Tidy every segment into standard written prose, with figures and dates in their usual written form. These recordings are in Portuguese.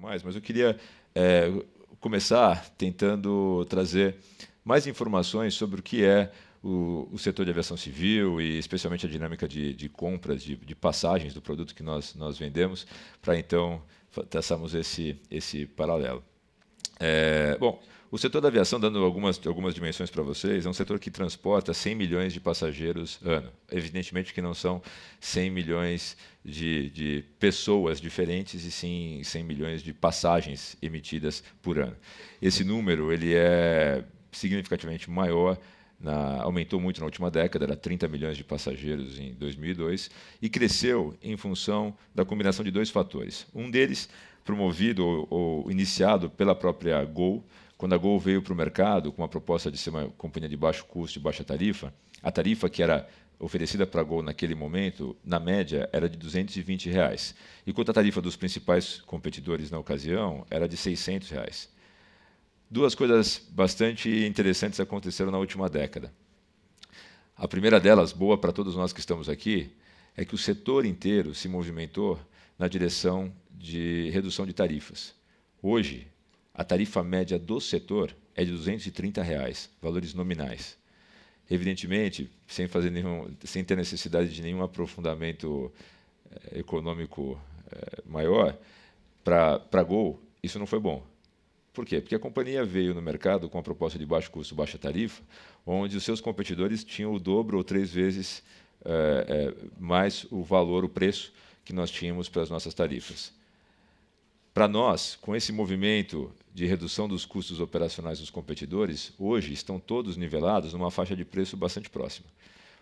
mais, mas eu queria começar tentando trazer mais informações sobre o que é o setor de aviação civil e especialmente a dinâmica de compras, de passagens do produto que nós vendemos, para então traçarmos esse paralelo. Bom, o setor da aviação, dando algumas dimensões para vocês, é um setor que transporta 100 milhões de passageiros ano. Evidentemente que não são 100 milhões de pessoas diferentes, e sim 100 milhões de passagens emitidas por ano. Esse número ele é significativamente maior, aumentou muito na última década, era 30 milhões de passageiros em 2002, e cresceu em função da combinação de dois fatores. Um deles, promovido ou iniciado pela própria Gol, quando a Gol veio para o mercado com a proposta de ser uma companhia de baixo custo e baixa tarifa, a tarifa que era oferecida para a Gol naquele momento, na média, era de R$ 220, enquanto a tarifa dos principais competidores na ocasião era de R$ 600. Duas coisas bastante interessantes aconteceram na última década. A primeira delas, boa para todos nós que estamos aqui, é que o setor inteiro se movimentou na direção de redução de tarifas. Hoje, a tarifa média do setor é de R$ 230, valores nominais. Evidentemente, sem ter necessidade de nenhum aprofundamento econômico maior, para a Gol, isso não foi bom. Por quê? Porque a companhia veio no mercado com a proposta de baixo custo, baixa tarifa, onde os seus competidores tinham o dobro ou 3 vezes mais o valor, o preço que nós tínhamos para as nossas tarifas. Para nós, com esse movimento de redução dos custos operacionais dos competidores, hoje estão todos nivelados numa faixa de preço bastante próxima.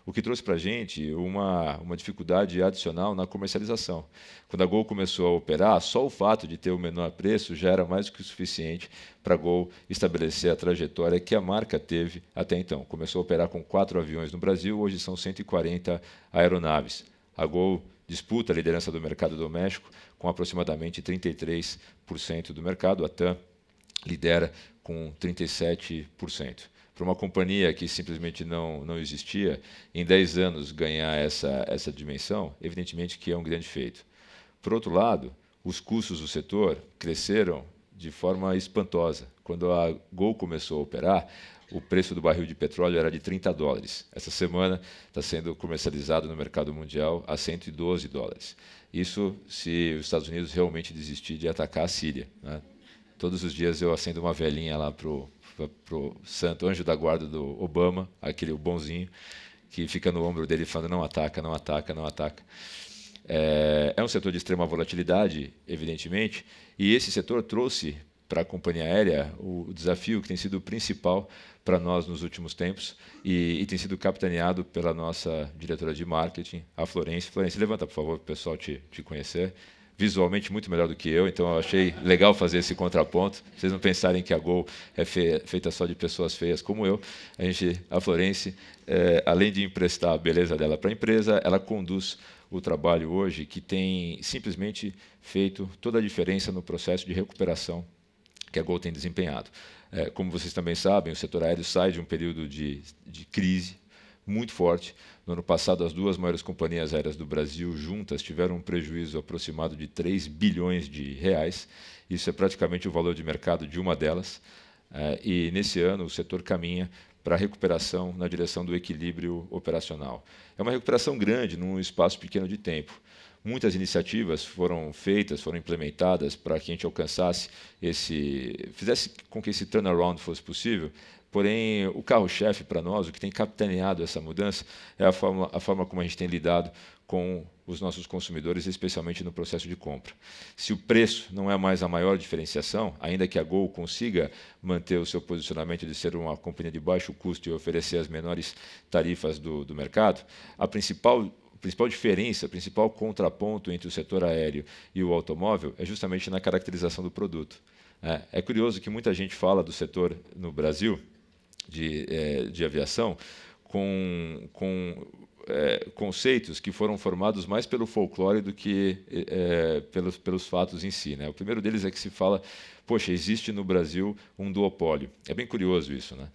O que trouxe para a gente uma dificuldade adicional na comercialização. Quando a Gol começou a operar, só o fato de ter o menor preço já era mais do que o suficiente para a Gol estabelecer a trajetória que a marca teve até então. Começou a operar com 4 aviões no Brasil, hoje são 140 aeronaves. A Gol disputa a liderança do mercado doméstico com aproximadamente 33% do mercado, a TAM lidera com 37%. Para uma companhia que simplesmente não existia, em 10 anos ganhar essa dimensão, evidentemente que é um grande feito. Por outro lado, os custos do setor cresceram de forma espantosa. Quando a Gol começou a operar, o preço do barril de petróleo era de $30. Essa semana está sendo comercializado no mercado mundial a $112. Isso se os Estados Unidos realmente desistir de atacar a Síria, né? Todos os dias eu acendo uma velhinha lá para o santo anjo da guarda do Obama, aquele bonzinho, que fica no ombro dele falando não ataca, não ataca, não ataca. É um setor de extrema volatilidade, evidentemente, e esse setor trouxe para a companhia aérea o desafio que tem sido o principal para nós nos últimos tempos e tem sido capitaneado pela nossa diretora de marketing, a Florence. Florence, levanta, por favor, para o pessoal te conhecer. Visualmente muito melhor do que eu, então eu achei legal fazer esse contraponto. Vocês não pensarem que a Gol é feita só de pessoas feias como eu. A Florence, além de emprestar a beleza dela para a empresa, ela conduz o trabalho hoje que tem simplesmente feito toda a diferença no processo de recuperação que a Gol tem desempenhado. Como vocês também sabem, o setor aéreo sai de um período de crise muito forte. No ano passado, as duas maiores companhias aéreas do Brasil juntas tiveram um prejuízo aproximado de 3 bilhões de reais. Isso é praticamente o valor de mercado de uma delas. E nesse ano o setor caminha para a recuperação na direção do equilíbrio operacional. É uma recuperação grande num espaço pequeno de tempo. Muitas iniciativas foram feitas, foram implementadas para que a gente alcançasse fizesse com que esse turnaround fosse possível. Porém, o carro-chefe para nós, o que tem capitaneado essa mudança, é a forma como a gente tem lidado com os nossos consumidores, especialmente no processo de compra. Se o preço não é mais a maior diferenciação, ainda que a Gol consiga manter o seu posicionamento de ser uma companhia de baixo custo e oferecer as menores tarifas do mercado, a principal diferença, o principal contraponto entre o setor aéreo e o automóvel é justamente na caracterização do produto. É curioso que muita gente fala do setor no Brasil de aviação com conceitos que foram formados mais pelo folclore do que pelos fatos em si, né? O primeiro deles é que se fala, poxa, existe no Brasil um duopólio. É bem curioso isso, né?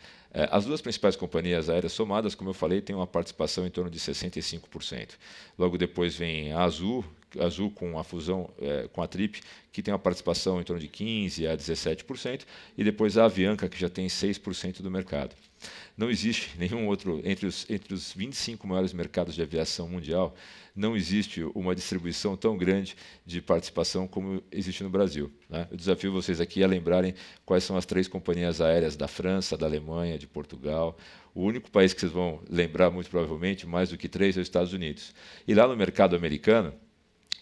As duas principais companhias aéreas somadas, como eu falei, têm uma participação em torno de 65%. Logo depois vem a Azul com a fusão com a Trip, que tem uma participação em torno de 15% a 17%, e depois a Avianca, que já tem 6% do mercado. Não existe nenhum outro, entre os 25 maiores mercados de aviação mundial, não existe uma distribuição tão grande de participação como existe no Brasil, né? Eu desafio vocês aqui a lembrarem quais são as 3 companhias aéreas da França, da Alemanha, de Portugal. O único país que vocês vão lembrar, muito provavelmente, mais do que 3, é os Estados Unidos. E lá no mercado americano,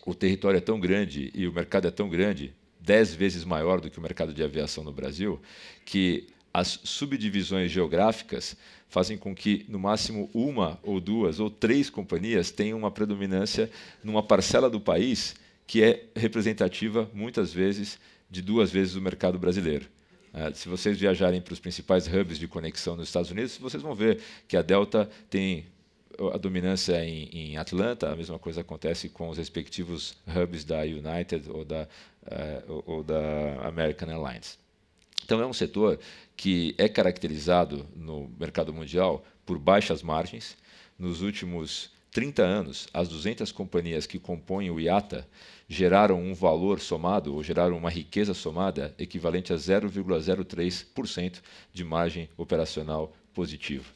o território é tão grande e o mercado é tão grande, 10 vezes maior do que o mercado de aviação no Brasil, que as subdivisões geográficas fazem com que, no máximo, 1 ou 2 ou 3 companhias tenham uma predominância numa parcela do país que é representativa, muitas vezes, de 2 vezes o mercado brasileiro. Se vocês viajarem para os principais hubs de conexão nos Estados Unidos, vocês vão ver que a Delta tem a dominância em Atlanta, a mesma coisa acontece com os respectivos hubs da United ou da American Airlines. Então, é um setor que é caracterizado no mercado mundial por baixas margens. Nos últimos 30 anos, as 200 companhias que compõem o IATA geraram um valor somado, ou geraram uma riqueza somada, equivalente a 0,03% de margem operacional positiva.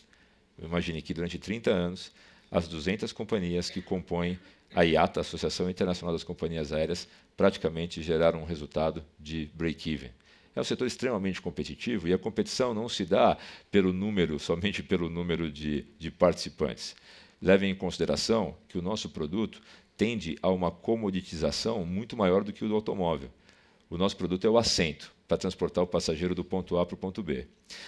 Imagine que durante 30 anos, as 200 companhias que compõem a IATA, a Associação Internacional das Companhias Aéreas, praticamente geraram um resultado de break-even. É um setor extremamente competitivo e a competição não se dá somente pelo número de participantes. Levem em consideração que o nosso produto tende a uma comoditização muito maior do que o do automóvel. O nosso produto é o assento para transportar o passageiro do ponto A para o ponto B.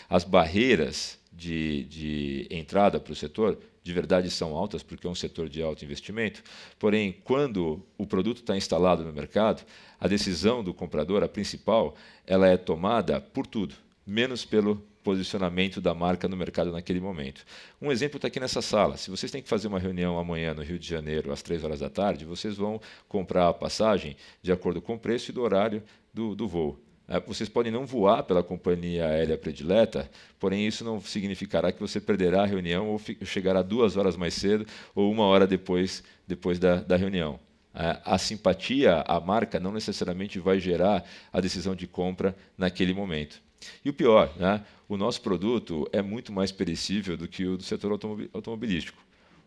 As barreiras de entrada para o setor, de verdade, são altas, porque é um setor de alto investimento. Porém, quando o produto está instalado no mercado, a decisão do comprador, a principal, ela é tomada por tudo, menos pelo posicionamento da marca no mercado naquele momento. Um exemplo está aqui nessa sala. Se vocês têm que fazer uma reunião amanhã no Rio de Janeiro, às 3 horas da tarde, vocês vão comprar a passagem de acordo com o preço e do horário do voo. Vocês podem não voar pela companhia aérea predileta, porém isso não significará que você perderá a reunião ou chegará 2 horas mais cedo ou 1 hora depois da reunião. A simpatia à marca não necessariamente vai gerar a decisão de compra naquele momento. E o pior, né? O nosso produto é muito mais perecível do que o do setor automobilístico.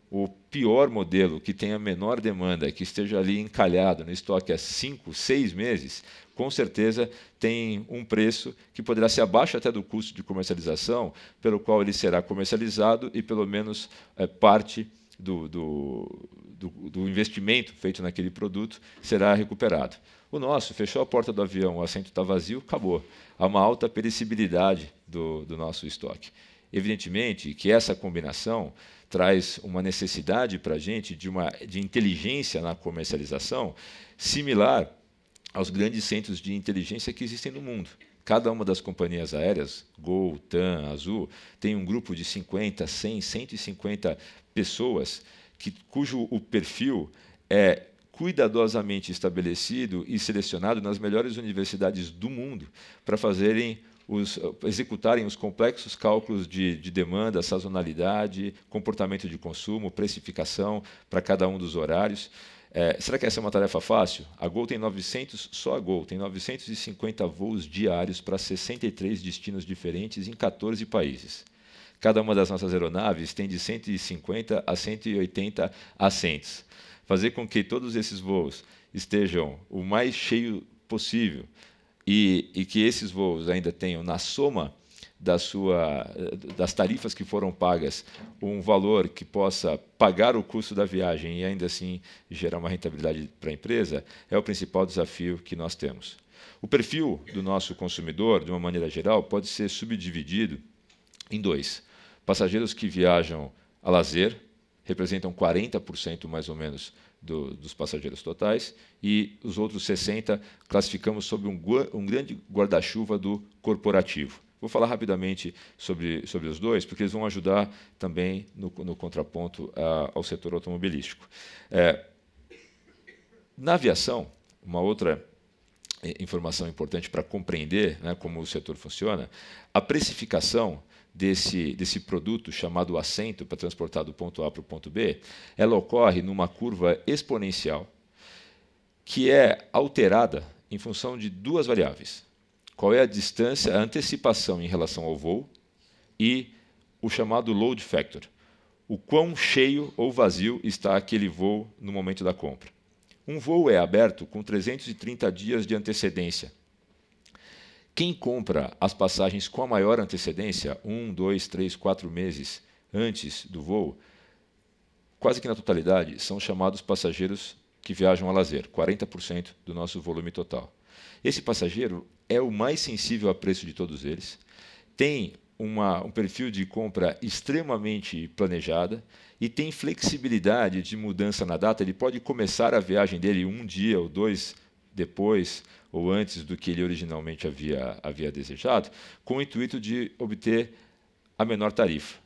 O pior modelo, que tem a menor demanda, que esteja ali encalhado no estoque há 5, 6 meses, com certeza tem um preço que poderá ser abaixo até do custo de comercialização, pelo qual ele será comercializado e pelo menos parte do investimento feito naquele produto será recuperado. O nosso, fechou a porta do avião, o assento está vazio, acabou. Há uma alta perecibilidade do nosso estoque. Evidentemente que essa combinação traz uma necessidade para a gente de inteligência na comercialização similar aos grandes centros de inteligência que existem no mundo. Cada uma das companhias aéreas, Gol, TAM, Azul, tem um grupo de 50, 100, 150 pessoas cujo o perfil é cuidadosamente estabelecido e selecionado nas melhores universidades do mundo para executarem os complexos cálculos de demanda, sazonalidade, comportamento de consumo, precificação para cada um dos horários. Será que essa é uma tarefa fácil? A Gol tem 950 voos diários para 63 destinos diferentes em 14 países. Cada uma das nossas aeronaves tem de 150 a 180 assentos. Fazer com que todos esses voos estejam o mais cheio possível e que esses voos ainda tenham, na soma das tarifas que foram pagas, um valor que possa pagar o custo da viagem e ainda assim gerar uma rentabilidade para a empresa, é o principal desafio que nós temos. O perfil do nosso consumidor, de uma maneira geral, pode ser subdividido em 2. Passageiros que viajam a lazer, representam 40% mais ou menos dos passageiros totais, e os outros 60% classificamos sob um grande guarda-chuva do corporativo. Vou falar rapidamente sobre os dois, porque eles vão ajudar também no contraponto ao setor automobilístico. Na aviação, uma outra informação importante para compreender, né, como o setor funciona, a precificação desse produto chamado assento para transportar do ponto A para o ponto B, ela ocorre numa curva exponencial que é alterada em função de duas variáveis. Qual é a distância, a antecipação em relação ao voo e o chamado load factor, o quão cheio ou vazio está aquele voo no momento da compra. Um voo é aberto com 330 dias de antecedência. Quem compra as passagens com a maior antecedência, 1, 2, 3, 4 meses antes do voo, quase que na totalidade, são chamados passageiros que viajam a lazer, 40% do nosso volume total. Esse passageiro é o mais sensível a preço de todos eles, tem um perfil de compra extremamente planejada e tem flexibilidade de mudança na data. Ele pode começar a viagem dele um dia ou dois depois ou antes do que ele originalmente havia desejado, com o intuito de obter a menor tarifa.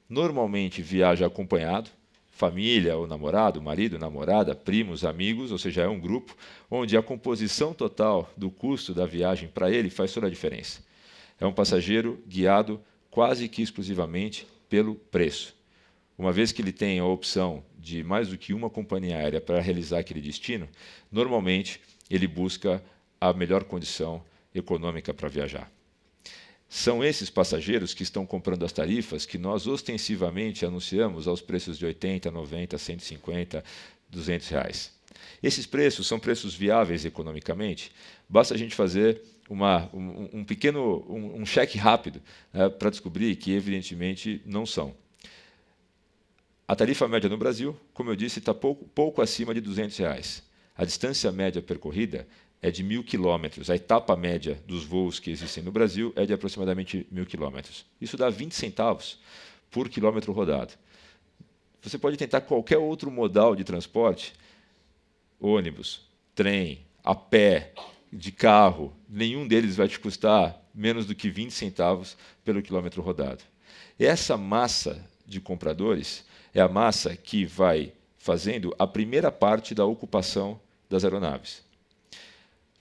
Normalmente viaja acompanhado, família ou namorado, marido, namorada, primos, amigos, ou seja, é um grupo onde a composição total do custo da viagem para ele faz toda a diferença. É um passageiro guiado quase que exclusivamente pelo preço. Uma vez que ele tem a opção de mais do que uma companhia aérea para realizar aquele destino, normalmente ele busca a melhor condição econômica para viajar. São esses passageiros que estão comprando as tarifas que nós ostensivamente anunciamos aos preços de 80, 90, 150, 200 reais. Esses preços são preços viáveis economicamente. Basta a gente fazer um cheque rápido para descobrir que, evidentemente, não são. A tarifa média no Brasil, como eu disse, está pouco acima de R$200. A distância média percorrida é de 1.000 quilômetros. A etapa média dos voos que existem no Brasil é de aproximadamente 1.000 quilômetros. Isso dá 20 centavos por quilômetro rodado. Você pode tentar qualquer outro modal de transporte, ônibus, trem, a pé, de carro, nenhum deles vai te custar menos do que 20 centavos pelo quilômetro rodado. Essa massa de compradores é a massa que vai fazendo a primeira parte da ocupação das aeronaves.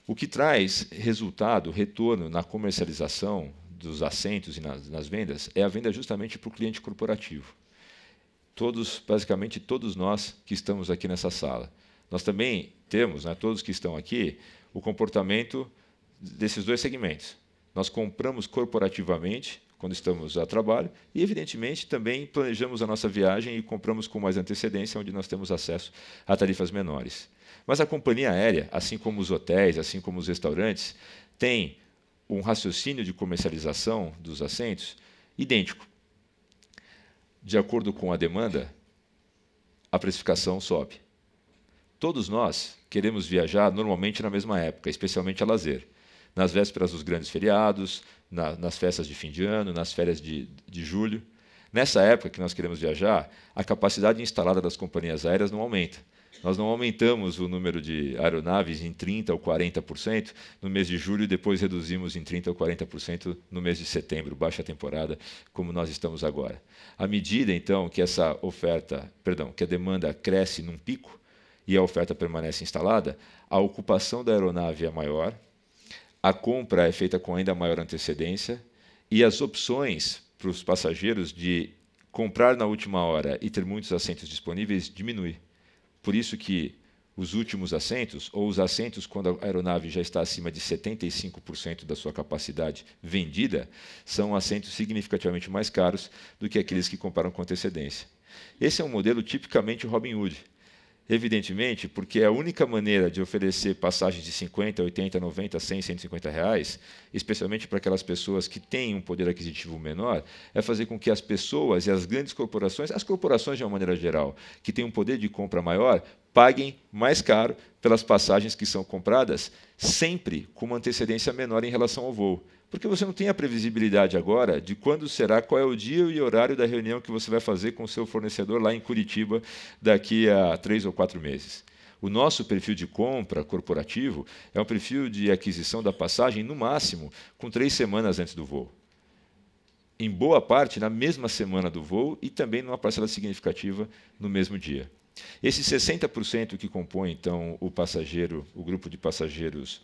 O que traz resultado, retorno na comercialização dos assentos e nas vendas é a venda justamente para o cliente corporativo. Basicamente todos nós que estamos aqui nessa sala. Nós também temos, todos que estão aqui, o comportamento desses dois segmentos. Nós compramos corporativamente quando estamos a trabalho e, evidentemente, também planejamos a nossa viagem e compramos com mais antecedência, onde nós temos acesso a tarifas menores. Mas a companhia aérea, assim como os hotéis, assim como os restaurantes, tem um raciocínio de comercialização dos assentos idêntico. De acordo com a demanda, a precificação sobe. Todos nós queremos viajar normalmente na mesma época, especialmente a lazer. Nas vésperas dos grandes feriados, nas festas de fim de ano, nas férias de julho. Nessa época que nós queremos viajar, a capacidade instalada das companhias aéreas não aumenta. Nós não aumentamos o número de aeronaves em 30% ou 40% no mês de julho e depois reduzimos em 30% ou 40% no mês de setembro, baixa temporada, como nós estamos agora. À medida, então, que que a demanda cresce num pico e a oferta permanece instalada, a ocupação da aeronave é maior, a compra é feita com ainda maior antecedência e as opções para os passageiros de comprar na última hora e ter muitos assentos disponíveis diminui. Por isso que os últimos assentos, ou os assentos quando a aeronave já está acima de 75% da sua capacidade vendida, são assentos significativamente mais caros do que aqueles que compraram com antecedência. Esse é um modelo tipicamente Robin Hood. Evidentemente, porque é a única maneira de oferecer passagens de 50, 80, 90, 100, 150 reais, especialmente para aquelas pessoas que têm um poder aquisitivo menor, é fazer com que as pessoas e as grandes corporações, as corporações de uma maneira geral, que têm um poder de compra maior, paguem mais caro pelas passagens que são compradas, sempre com uma antecedência menor em relação ao voo. Porque você não tem a previsibilidade agora de quando será, qual é o dia e horário da reunião que você vai fazer com o seu fornecedor lá em Curitiba daqui a 3 ou 4 meses. O nosso perfil de compra corporativo é um perfil de aquisição da passagem, no máximo, com 3 semanas antes do voo. em boa parte na mesma semana do voo e também numa parcela significativa no mesmo dia. Esses 60% que compõem, então, o grupo de passageiros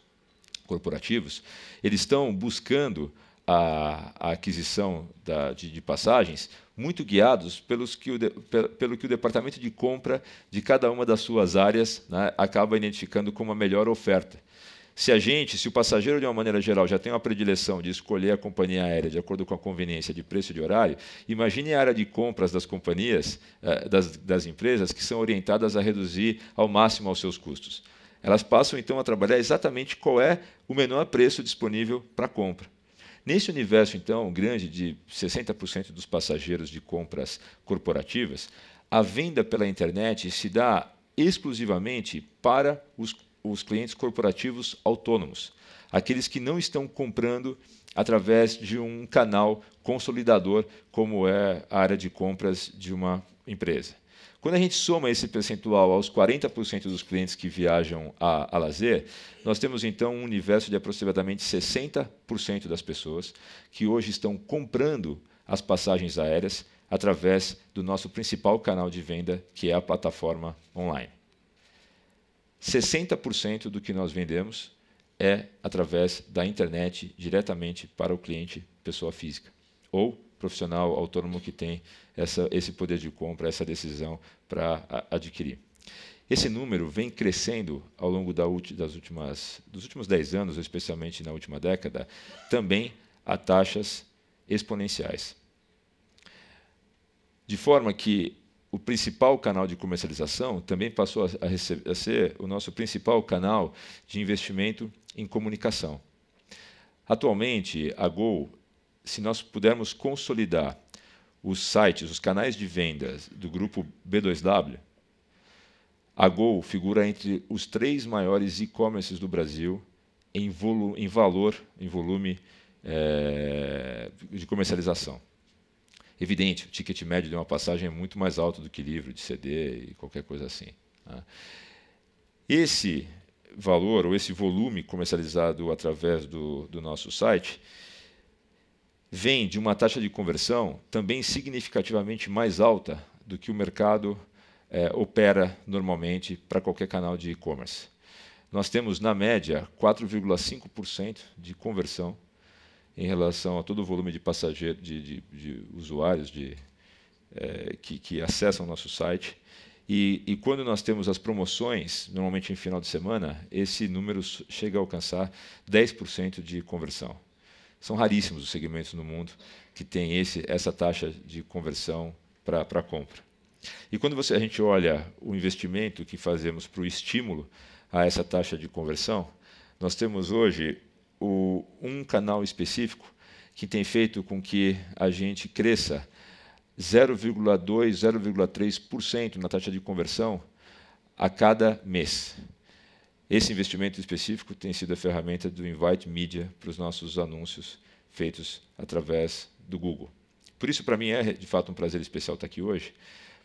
corporativos, eles estão buscando a aquisição de passagens muito guiados pelo que o departamento de compra de cada uma das suas áreas, né, acaba identificando como a melhor oferta. Se o passageiro, de uma maneira geral, já tem uma predileção de escolher a companhia aérea de acordo com a conveniência de preço e de horário, imagine a área de compras das companhias, das empresas, que são orientadas a reduzir ao máximo aos seus custos. Elas passam, então, a trabalhar exatamente qual é o menor preço disponível para compra. Nesse universo, então, grande de 60% dos passageiros de compras corporativas, a venda pela internet se dá exclusivamente para os clientes corporativos autônomos, aqueles que não estão comprando através de um canal consolidador, como é a área de compras de uma empresa. Quando a gente soma esse percentual aos 40% dos clientes que viajam a lazer, nós temos então um universo de aproximadamente 60% das pessoas que hoje estão comprando as passagens aéreas através do nosso principal canal de venda, que é a plataforma online. 60% do que nós vendemos é através da internet, diretamente para o cliente, pessoa física, ou profissional autônomo que tem esse poder de compra, essa decisão para adquirir. Esse número vem crescendo ao longo dos últimos 10 anos, especialmente na última década, também a taxas exponenciais. De forma que o principal canal de comercialização também passou a ser o nosso principal canal de investimento em comunicação. Atualmente, a Gol, se nós pudermos consolidar os sites, os canais de vendas do grupo B2W, a Gol figura entre os 3 maiores e-commerces do Brasil em volume de comercialização. Evidente, o ticket médio de uma passagem é muito mais alto do que livro de CD e qualquer coisa assim. Tá? Esse valor, ou esse volume comercializado através do nosso site, vem de uma taxa de conversão também significativamente mais alta do que o mercado opera normalmente para qualquer canal de e-commerce. Nós temos, na média, 4,5% de conversão em relação a todo o volume de passageiros, de usuários que acessam o nosso site. E quando nós temos as promoções, normalmente em final de semana, esse número chega a alcançar 10% de conversão. São raríssimos os segmentos no mundo que têm essa taxa de conversão para a compra. E quando a gente olha o investimento que fazemos para o estímulo a essa taxa de conversão, nós temos hoje um canal específico que tem feito com que a gente cresça 0,2%, 0,3% na taxa de conversão a cada mês. Esse investimento específico tem sido a ferramenta do Invite Media para os nossos anúncios feitos através do Google. Por isso, para mim, é de fato um prazer especial estar aqui hoje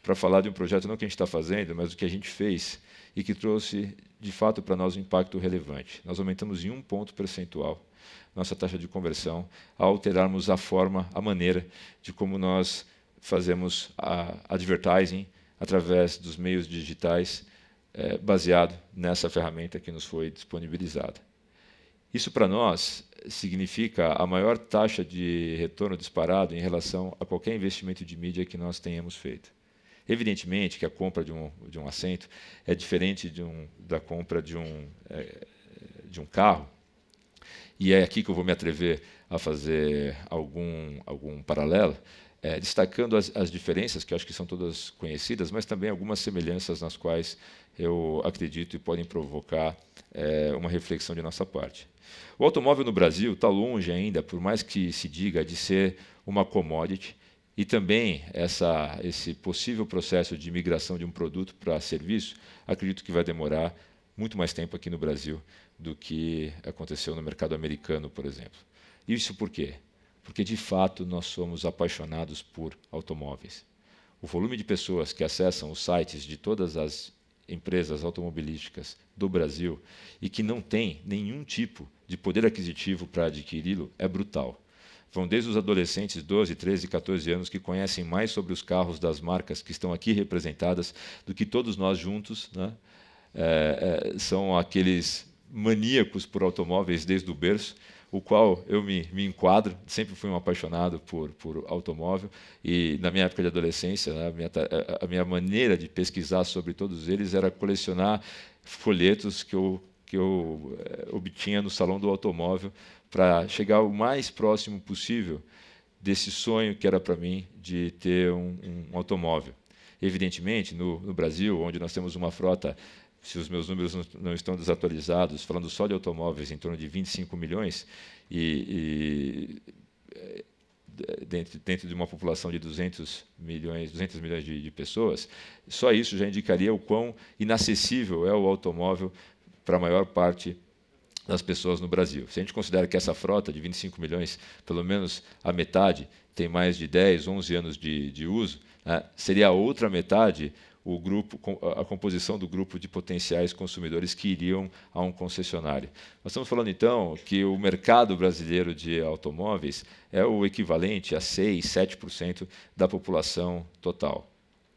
para falar de um projeto não que a gente está fazendo, mas do que a gente fez e que trouxe, de fato, para nós um impacto relevante. Nós aumentamos em 1 ponto percentual nossa taxa de conversão ao alterarmos a maneira de como nós fazemos a advertising através dos meios digitais, baseado nessa ferramenta que nos foi disponibilizada. Isso, para nós, significa a maior taxa de retorno disparado em relação a qualquer investimento de mídia que nós tenhamos feito. Evidentemente que a compra de um assento é diferente da compra de um carro, e é aqui que eu vou me atrever a fazer algum paralelo, destacando as diferenças, que eu acho que são todas conhecidas, mas também algumas semelhanças nas quais eu acredito e podem provocar uma reflexão de nossa parte. O automóvel no Brasil está longe ainda, por mais que se diga, de ser uma commodity, e também esse possível processo de migração de um produto para serviço, acredito que vai demorar muito mais tempo aqui no Brasil do que aconteceu no mercado americano, por exemplo. Isso por quê? Porque, de fato, nós somos apaixonados por automóveis. O volume de pessoas que acessam os sites de todas as empresas automobilísticas do Brasil e que não tem nenhum tipo de poder aquisitivo para adquiri-lo é brutal. vão desde os adolescentes, 12, 13, 14 anos, que conhecem mais sobre os carros das marcas que estão aqui representadas do que todos nós juntos, né? São aqueles maníacos por automóveis desde o berço, o qual eu me enquadro. Sempre fui um apaixonado por automóvel, e na minha época de adolescência, né, a minha maneira de pesquisar sobre todos eles era colecionar folhetos que eu obtinha no Salão do Automóvel, para chegar o mais próximo possível desse sonho que era para mim de ter um automóvel. Evidentemente, no Brasil, onde nós temos uma frota, se os meus números não estão desatualizados, falando só de automóveis, em torno de 25 milhões, dentro de uma população de 200 milhões de pessoas, só isso já indicaria o quão inacessível é o automóvel para a maior parte das pessoas no Brasil. Se a gente considera que essa frota de 25 milhões, pelo menos a metade, tem mais de 10, 11 anos de uso, né, seria a outra metade a composição do grupo de potenciais consumidores que iriam a um concessionário. Nós estamos falando, então, que o mercado brasileiro de automóveis é o equivalente a 6, 7% da população total.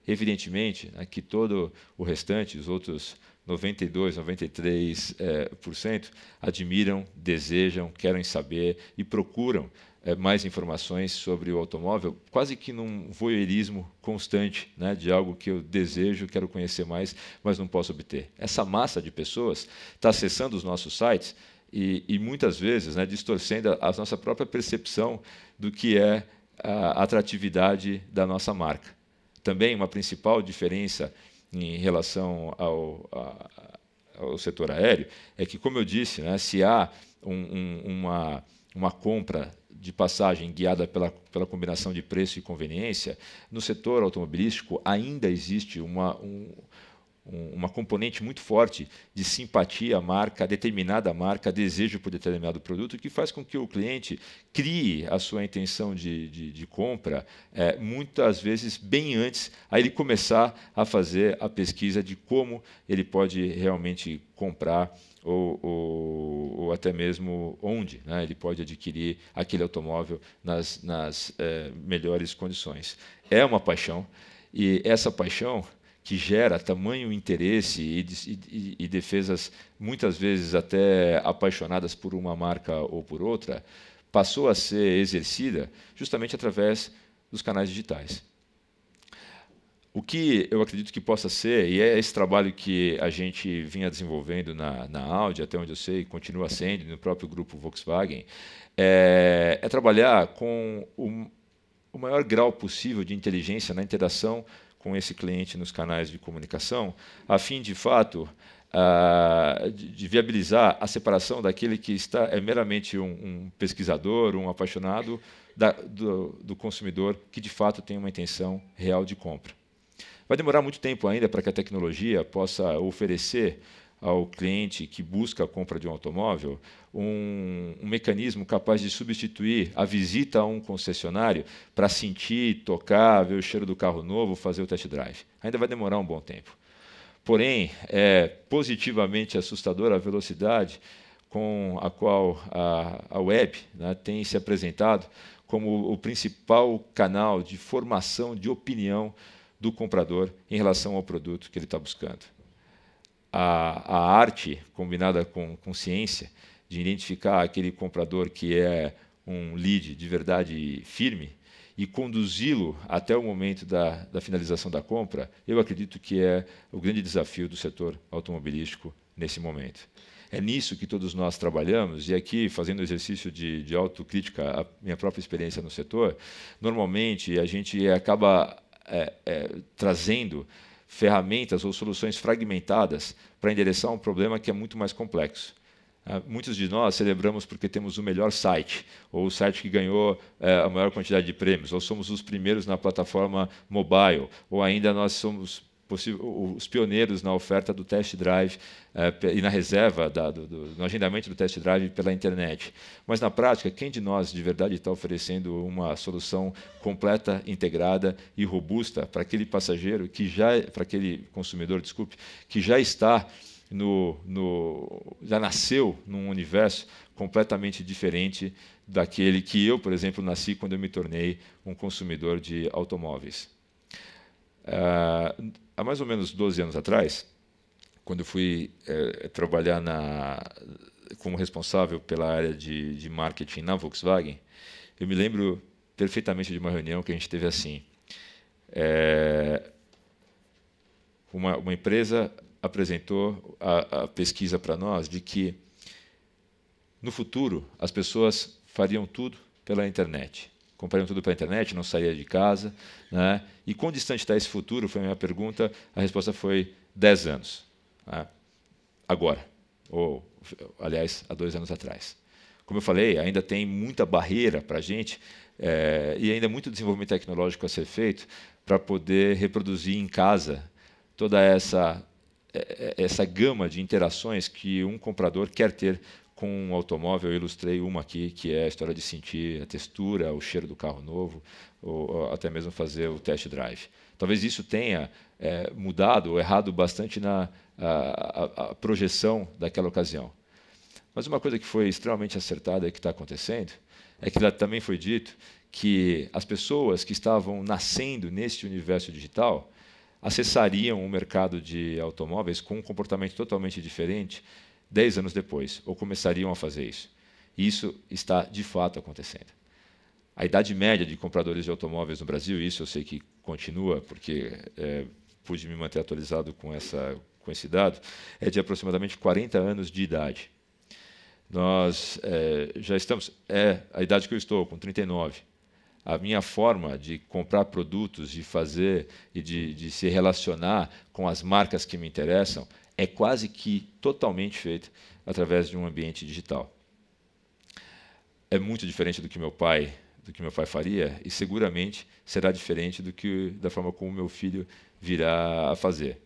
Evidentemente, que todo o restante, os outros 92, 93% admiram, desejam, querem saber e procuram mais informações sobre o automóvel, quase que num voyeurismo constante, né, de algo que eu desejo, quero conhecer mais, mas não posso obter. Essa massa de pessoas está acessando os nossos sites e muitas vezes, né, distorcendo a nossa própria percepção do que é a atratividade da nossa marca. Também uma principal diferença em relação ao setor aéreo é que, como eu disse, né, se há uma compra de passagem guiada pela combinação de preço e conveniência, no setor automobilístico ainda existe uma componente muito forte de simpatia à marca, a determinada marca, desejo por determinado produto, que faz com que o cliente crie a sua intenção de compra muitas vezes bem antes a ele começar a fazer a pesquisa de como ele pode realmente comprar ou até mesmo onde, né, ele pode adquirir aquele automóvel nas melhores condições. É uma paixão, e essa paixão que gera tamanho interesse e defesas, muitas vezes até apaixonadas por uma marca ou por outra, passou a ser exercida justamente através dos canais digitais. O que eu acredito que possa ser, e é esse trabalho que a gente vinha desenvolvendo na Audi, até onde eu sei, continua sendo, no próprio grupo Volkswagen, é trabalhar com o maior grau possível de inteligência na interação com esse cliente nos canais de comunicação, a fim, de fato, de viabilizar a separação daquele que é meramente um pesquisador, um apaixonado, do consumidor que, de fato, tem uma intenção real de compra. Vai demorar muito tempo ainda para que a tecnologia possa oferecer ao cliente que busca a compra de um automóvel um mecanismo capaz de substituir a visita a um concessionário para sentir, tocar, ver o cheiro do carro novo, fazer o test drive. Ainda vai demorar um bom tempo. Porém, é positivamente assustadora a velocidade com a qual a web, né, tem se apresentado como o principal canal de formação de opinião do comprador em relação ao produto que ele está buscando. A arte, combinada com ciência, de identificar aquele comprador que é um lead de verdade firme e conduzi-lo até o momento da finalização da compra, eu acredito que é o grande desafio do setor automobilístico nesse momento. É nisso que todos nós trabalhamos, e aqui, fazendo exercício de autocrítica, a minha própria experiência no setor, normalmente a gente acaba trazendo ferramentas ou soluções fragmentadas para endereçar um problema que é muito mais complexo. Muitos de nós celebramos porque temos o melhor site, ou o site que ganhou a maior quantidade de prêmios, ou somos os primeiros na plataforma mobile, ou ainda nós somos os pioneiros na oferta do test drive e na reserva, no agendamento do test drive pela internet. Mas, na prática, quem de nós de verdade está oferecendo uma solução completa, integrada e robusta para aquele passageiro, para aquele consumidor, desculpe, que já está já nasceu num universo completamente diferente daquele que eu, por exemplo, nasci quando eu me tornei um consumidor de automóveis. Há mais ou menos 12 anos atrás, quando eu fui trabalhar como responsável pela área de marketing na Volkswagen, eu me lembro perfeitamente de uma reunião que a gente teve assim. Uma empresa apresentou a pesquisa para nós de que, no futuro, as pessoas fariam tudo pela internet. Comprariam tudo pela internet, não saía de casa. Né? E quão distante está esse futuro? Foi a minha pergunta. A resposta foi 10 anos. Né? Agora. Ou, aliás, há 2 anos atrás. Como eu falei, ainda tem muita barreira para a gente e ainda muito desenvolvimento tecnológico a ser feito para poder reproduzir em casa toda essa gama de interações que um comprador quer ter com um automóvel. Eu ilustrei uma aqui, que é a história de sentir a textura, o cheiro do carro novo, ou até mesmo fazer o test drive. Talvez isso tenha mudado ou errado bastante na a projeção daquela ocasião. Mas uma coisa que foi extremamente acertada e que está acontecendo é que também foi dito que as pessoas que estavam nascendo neste universo digital acessariam o mercado de automóveis com um comportamento totalmente diferente 10 anos depois, ou começariam a fazer isso. E isso está, de fato, acontecendo. A idade média de compradores de automóveis no Brasil, isso eu sei que continua, porque pude me manter atualizado com esse dado, é de aproximadamente 40 anos de idade. Nós já estamos... a idade que eu estou, com 39. A minha forma de comprar produtos, de fazer e de se relacionar com as marcas que me interessam é quase que totalmente feita através de um ambiente digital. É muito diferente do que meu pai faria e seguramente será diferente da forma como meu filho virá a fazer.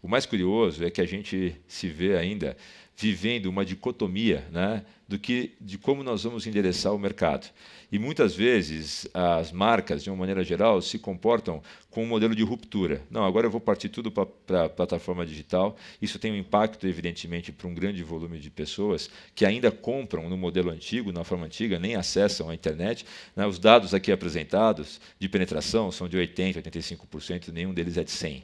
O mais curioso é que a gente se vê ainda vivendo uma dicotomia, né, de como nós vamos endereçar o mercado. E muitas vezes as marcas, de uma maneira geral, se comportam com um modelo de ruptura. Não, agora eu vou partir tudo para a plataforma digital. Isso tem um impacto, evidentemente, para um grande volume de pessoas que ainda compram no modelo antigo, na forma antiga, nem acessam a internet. Né? Os dados aqui apresentados de penetração são de 80%, 85%, nenhum deles é de 100%.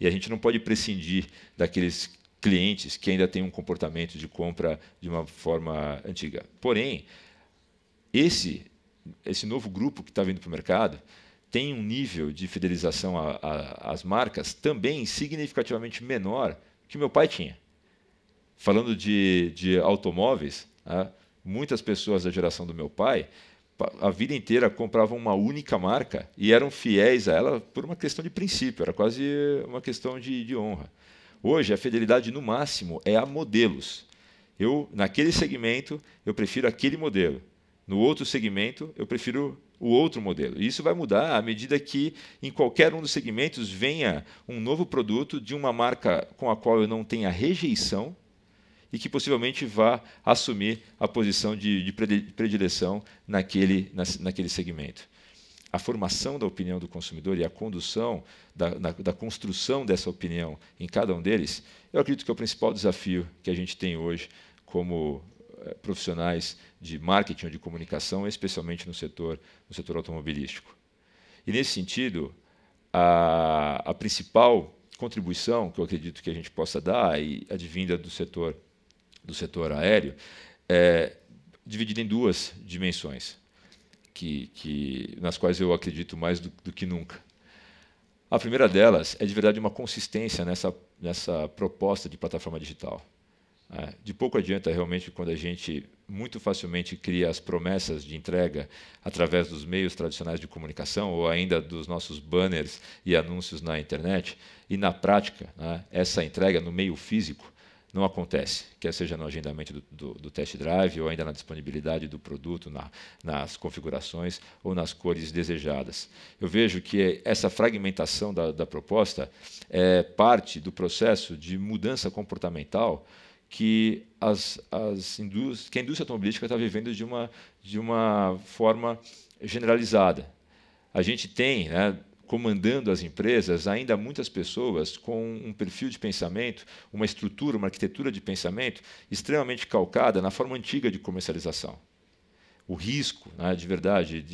E a gente não pode prescindir daqueles clientes que ainda têm um comportamento de compra de uma forma antiga. Porém, esse novo grupo que está vindo para o mercado tem um nível de fidelização às marcas também significativamente menor que meu pai tinha. Falando de automóveis, muitas pessoas da geração do meu pai, a vida inteira compravam uma única marca e eram fiéis a ela por uma questão de princípio, era quase uma questão de honra. Hoje, a fidelidade, no máximo, é a modelos. Naquele segmento, eu prefiro aquele modelo. No outro segmento, eu prefiro o outro modelo. E isso vai mudar à medida que, em qualquer um dos segmentos, venha um novo produto de uma marca com a qual eu não tenha rejeição e que possivelmente vá assumir a posição de predileção naquele segmento. A formação da opinião do consumidor e a condução da construção dessa opinião em cada um deles, eu acredito que é o principal desafio que a gente tem hoje como profissionais de marketing ou de comunicação, especialmente no setor automobilístico. E, nesse sentido, a principal contribuição que eu acredito que a gente possa dar, e advinda do setor aéreo, é dividida em 2 dimensões, nas quais eu acredito mais do que nunca. A primeira delas é, de verdade, uma consistência nessa proposta de plataforma digital. De pouco adianta realmente quando a gente muito facilmente cria as promessas de entrega através dos meios tradicionais de comunicação ou ainda dos nossos banners e anúncios na internet, e na prática, essa entrega no meio físico não acontece, quer seja no agendamento do test drive ou ainda na disponibilidade do produto, nas configurações ou nas cores desejadas. Eu vejo que essa fragmentação da proposta é parte do processo de mudança comportamental que a indústria automobilística está vivendo de uma forma generalizada. A gente tem, comandando as empresas, ainda há muitas pessoas com um perfil de pensamento, uma estrutura, uma arquitetura de pensamento extremamente calcada na forma antiga de comercialização. O risco, né, de verdade,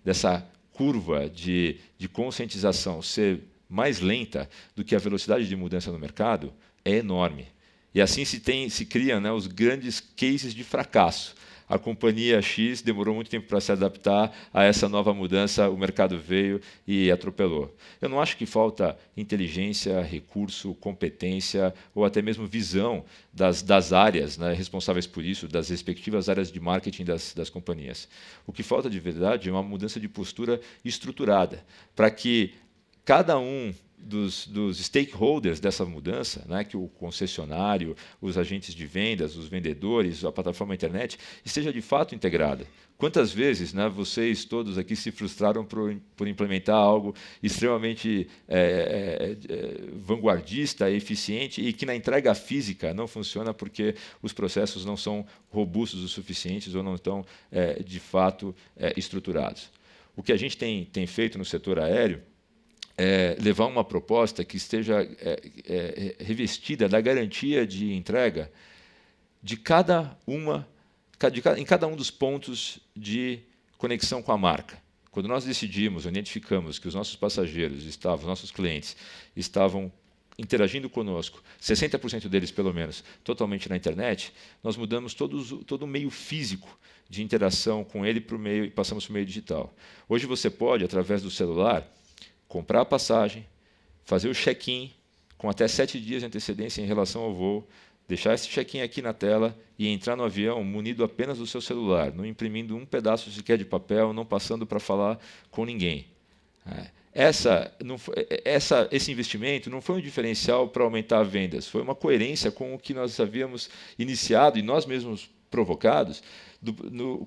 dessa curva de conscientização ser mais lenta do que a velocidade de mudança no mercado é enorme. E assim se criam, né, os grandes cases de fracasso. A companhia X demorou muito tempo para se adaptar a essa nova mudança, o mercado veio e atropelou. Eu não acho que falta inteligência, recurso, competência ou até mesmo visão das áreas, né, responsáveis por isso, das respectivas áreas de marketing das companhias. O que falta de verdade é uma mudança de postura estruturada, para que cada um dos stakeholders dessa mudança, né, que o concessionário, os agentes de vendas, os vendedores, a plataforma internet, esteja de fato integrada. Quantas vezes, né, vocês todos aqui se frustraram por implementar algo extremamente vanguardista, eficiente e que na entrega física não funciona porque os processos não são robustos o suficientes ou não estão de fato estruturados. O que a gente tem feito no setor aéreo levar uma proposta que esteja revestida da garantia de entrega de em cada um dos pontos de conexão com a marca. Quando nós decidimos, identificamos que os nossos passageiros os nossos clientes estavam interagindo conosco, 60% deles pelo menos, totalmente na internet, nós mudamos todo o meio físico de interação com ele para o meio e passamos para o meio digital. Hoje você pode, através do celular, comprar a passagem, fazer o check-in com até 7 dias de antecedência em relação ao voo, deixar esse check-in aqui na tela e entrar no avião munido apenas do seu celular, não imprimindo um pedaço sequer de papel, não passando para falar com ninguém. Esse investimento não foi um diferencial para aumentar vendas, foi uma coerência com o que nós havíamos iniciado e nós mesmos provocados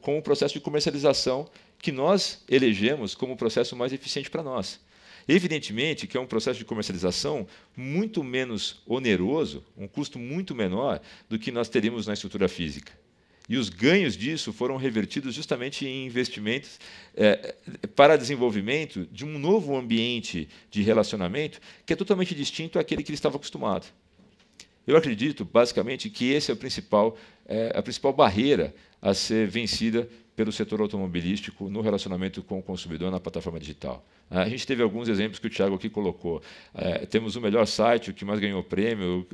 com o processo de comercialização que nós elegemos como o processo mais eficiente para nós. Evidentemente que é um processo de comercialização muito menos oneroso, um custo muito menor do que nós teríamos na estrutura física. E os ganhos disso foram revertidos justamente em investimentos para desenvolvimento de um novo ambiente de relacionamento que é totalmente distinto àquele que ele estava acostumado. Eu acredito, basicamente, que esse é a principal barreira a ser vencida pelo setor automobilístico no relacionamento com o consumidor na plataforma digital. A gente teve alguns exemplos que o Thiago aqui colocou. Temos o melhor site, o que mais ganhou prêmio,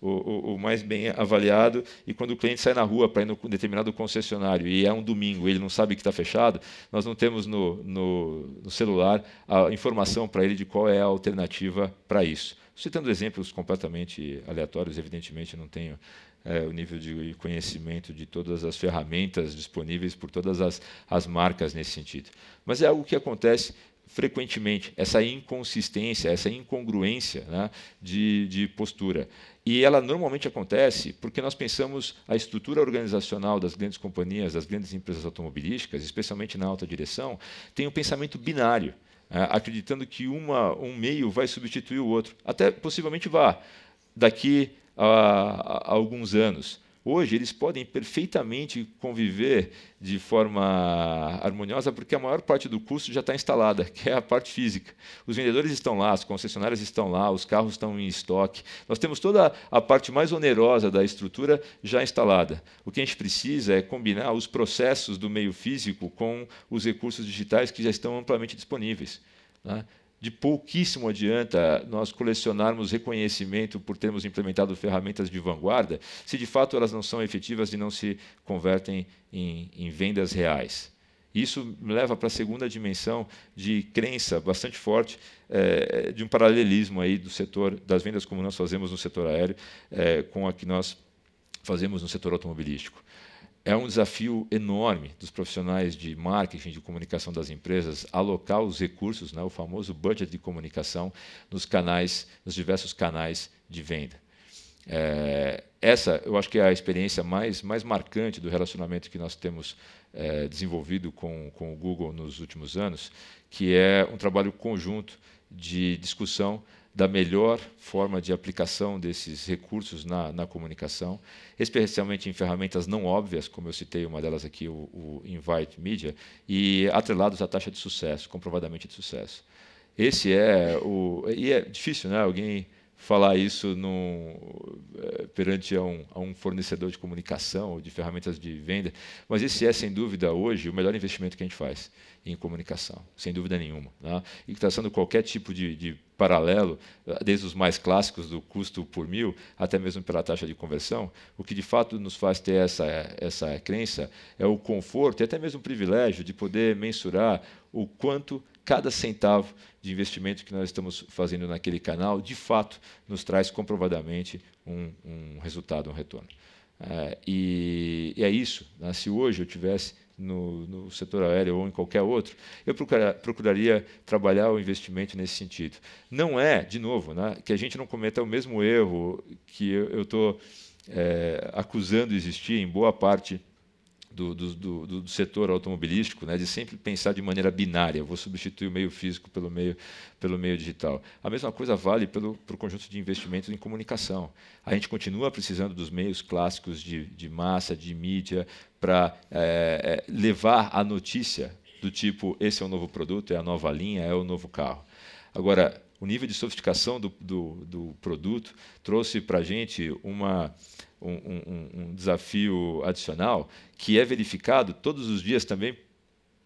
o mais bem avaliado, e quando o cliente sai na rua para ir em determinado concessionário e é um domingo e ele não sabe que está fechado, nós não temos no celular a informação para ele de qual é a alternativa para isso. Citando exemplos completamente aleatórios, evidentemente não tenho o nível de conhecimento de todas as ferramentas disponíveis por todas as marcas nesse sentido. Mas é algo que acontece frequentemente, essa inconsistência, essa incongruência, né, de postura. E ela normalmente acontece porque nós pensamos a estrutura organizacional das grandes companhias, das grandes empresas automobilísticas, especialmente na alta direção, tem um pensamento binário, acreditando que um meio vai substituir o outro. Até possivelmente vá, daqui a alguns anos. Hoje, eles podem perfeitamente conviver de forma harmoniosa porque a maior parte do custo já está instalada, que é a parte física. Os vendedores estão lá, as concessionárias estão lá, os carros estão em estoque. Nós temos toda a parte mais onerosa da estrutura já instalada. O que a gente precisa é combinar os processos do meio físico com os recursos digitais que já estão amplamente disponíveis, né? De pouquíssimo adianta nós colecionarmos reconhecimento por termos implementado ferramentas de vanguarda, se de fato elas não são efetivas e não se convertem em vendas reais. Isso me leva para a segunda dimensão de crença bastante forte de um paralelismo aí do setor das vendas como nós fazemos no setor aéreo com a que nós fazemos no setor automobilístico. É um desafio enorme dos profissionais de marketing, de comunicação das empresas, alocar os recursos, né, o famoso budget de comunicação, nos diversos canais de venda. Essa, eu acho que é a experiência mais marcante do relacionamento que nós temos desenvolvido com o Google nos últimos anos, que é um trabalho conjunto de discussão da melhor forma de aplicação desses recursos na comunicação, especialmente em ferramentas não óbvias, como eu citei uma delas aqui, o Invite Media, e atrelados à taxa de sucesso, comprovadamente de sucesso. Esse é e é difícil, né? Alguém falar isso perante a um fornecedor de comunicação ou de ferramentas de venda, mas esse é, sem dúvida, hoje o melhor investimento que a gente faz em comunicação, sem dúvida nenhuma. Né? E traçando qualquer tipo de paralelo, desde os mais clássicos do custo por mil, até mesmo pela taxa de conversão, o que de fato nos faz ter essa crença é o conforto e até mesmo o privilégio de poder mensurar o quanto cada centavo de investimento que nós estamos fazendo naquele canal, de fato, nos traz comprovadamente um resultado, um retorno. E é isso. Né? Se hoje eu tivesse no setor aéreo ou em qualquer outro, eu procuraria trabalhar o investimento nesse sentido. Não é, de novo, né, que a gente não cometa o mesmo erro que eu estou acusando existir em boa parte do setor automobilístico, né, de sempre pensar de maneira binária, vou substituir o meio físico pelo meio digital. A mesma coisa vale para o conjunto de investimentos em comunicação. A gente continua precisando dos meios clássicos de massa, de mídia, para levar a notícia do tipo, esse é o novo produto, é a nova linha, é o novo carro. Agora, o nível de sofisticação do produto trouxe para a gente um desafio adicional que é verificado todos os dias também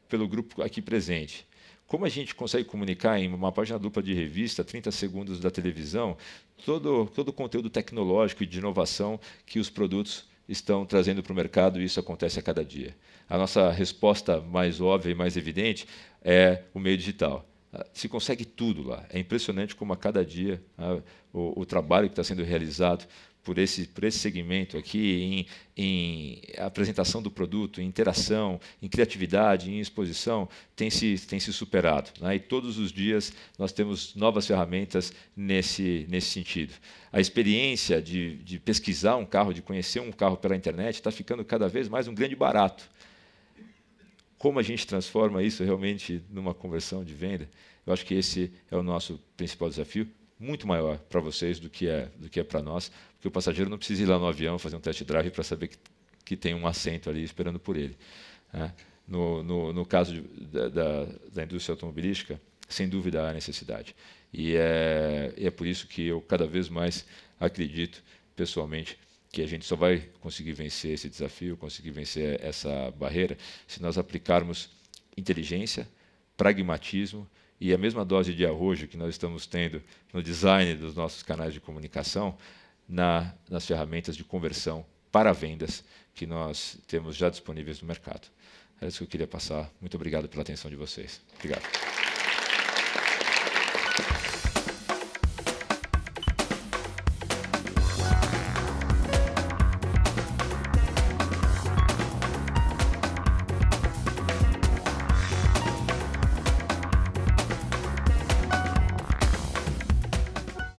pelo grupo aqui presente. Como a gente consegue comunicar em uma página dupla de revista, 30 segundos da televisão, todo o conteúdo tecnológico e de inovação que os produtos estão trazendo para o mercado, e isso acontece a cada dia. A nossa resposta mais óbvia e mais evidente é o meio digital. Se consegue tudo lá. É impressionante como a cada dia o trabalho que está sendo realizado por esse segmento aqui, em apresentação do produto, em interação, em criatividade, em exposição, tem se superado. Né? E todos os dias nós temos novas ferramentas nesse sentido. A experiência de pesquisar um carro, de conhecer um carro pela internet, está ficando cada vez mais um grande barato. Como a gente transforma isso realmente numa conversão de venda? Eu acho que esse é o nosso principal desafio, muito maior para vocês do que é para nós, porque o passageiro não precisa ir lá no avião fazer um test drive para saber que tem um assento ali esperando por ele. Né? No caso da indústria automobilística, sem dúvida há necessidade. E é por isso que eu cada vez mais acredito, pessoalmente, que a gente só vai conseguir vencer esse desafio, conseguir vencer essa barreira, se nós aplicarmos inteligência, pragmatismo e a mesma dose de arrojo que nós estamos tendo no design dos nossos canais de comunicação, nas ferramentas de conversão para vendas que nós temos já disponíveis no mercado. É isso que eu queria passar. Muito obrigado pela atenção de vocês. Obrigado.